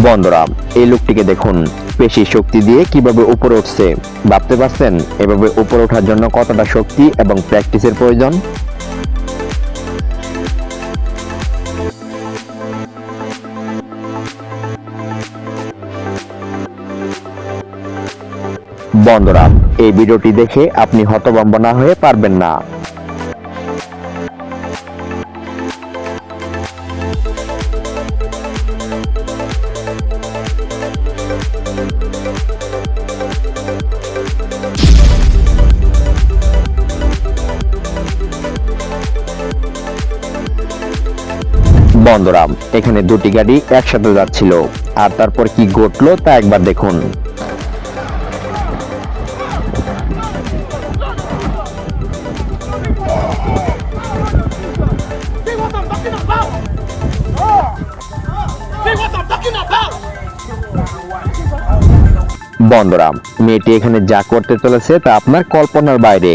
বন্ধুরা, এই লোকটিকে দেখুন পেশি শক্তি দিয়ে কিভাবে উপরে উঠছে। ভাবতে পারছেন এভাবে উপরে ওঠার জন্য কতটা শক্তি এবং প্র্যাকটিসের প্রয়োজন। বন্ধুরা, এই ভিডিওটি দেখে আপনি হতভম্ব না হয়ে পারবেন না। বন্ধুরা, এখানে দুটি গাড়ি একসাথে যাচ্ছিল, আর তারপর কি ঘটলো তা একবার দেখুন। বন্ধুরা, মেয়েটি এখানে যা করতে চলেছে তা আপনার কল্পনার বাইরে।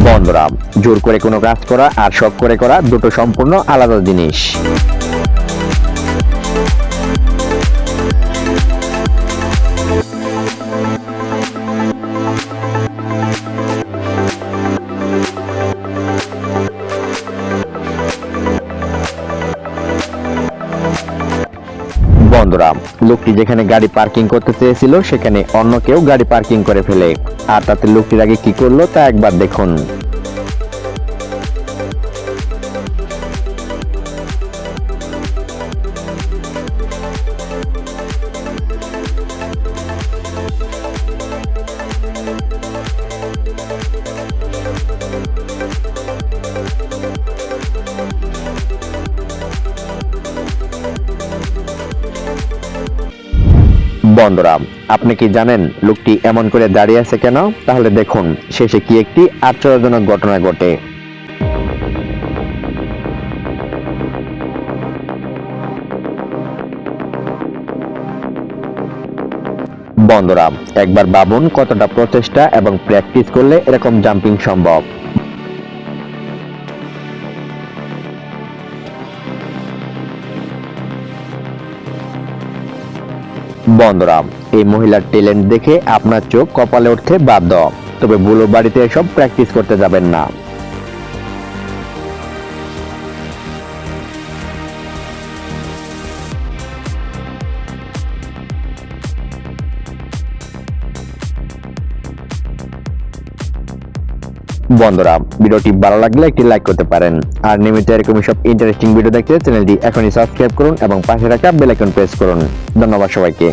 বন্ধুরা, জোর করে কোনো কাজ করা আর শখ করে করা দুটো সম্পূর্ণ আলাদা জিনিস। বন্ধুরা, লোকটি যেখানে গাড়ি পার্কিং করতে চেয়েছিল সেখানে অন্য কেউ গাড়ি পার্কিং করে ফেলে, আর তাতে লোকটির আগে কি করলো তা একবার দেখুন। বন্ধুরা, আপনি কি জানেন লোকটি এমন করে দাঁড়িয়ে আছে কেন? তাহলে দেখুন শেষে কি একটি আশ্চর্যজনক ঘটনা ঘটে। বন্ধুরা, একবার ভাবুন কতটা প্রচেষ্টা এবং প্র্যাকটিস করলে এরকম জাম্পিং সম্ভব। বন্ধুরা, এই মহিলার ট্যালেন্ট দেখে আপনার চোখ কপালে উঠতে বাধ্য, তবে বুলো বাড়িতে এসব প্র্যাকটিস করতে যাবেন না। বন্ধুরা, ভিডিওটি ভালো লাগলে একটি লাইক করতে পারেন, আর নিয়মিত এরকম সব ইন্টারেস্টিং ভিডিও দেখতে চ্যানেলটি এখনই সাবস্ক্রাইব করুন এবং পাশে রাখা বেল আইকন প্রেস করুন। ধন্যবাদ সবাইকে।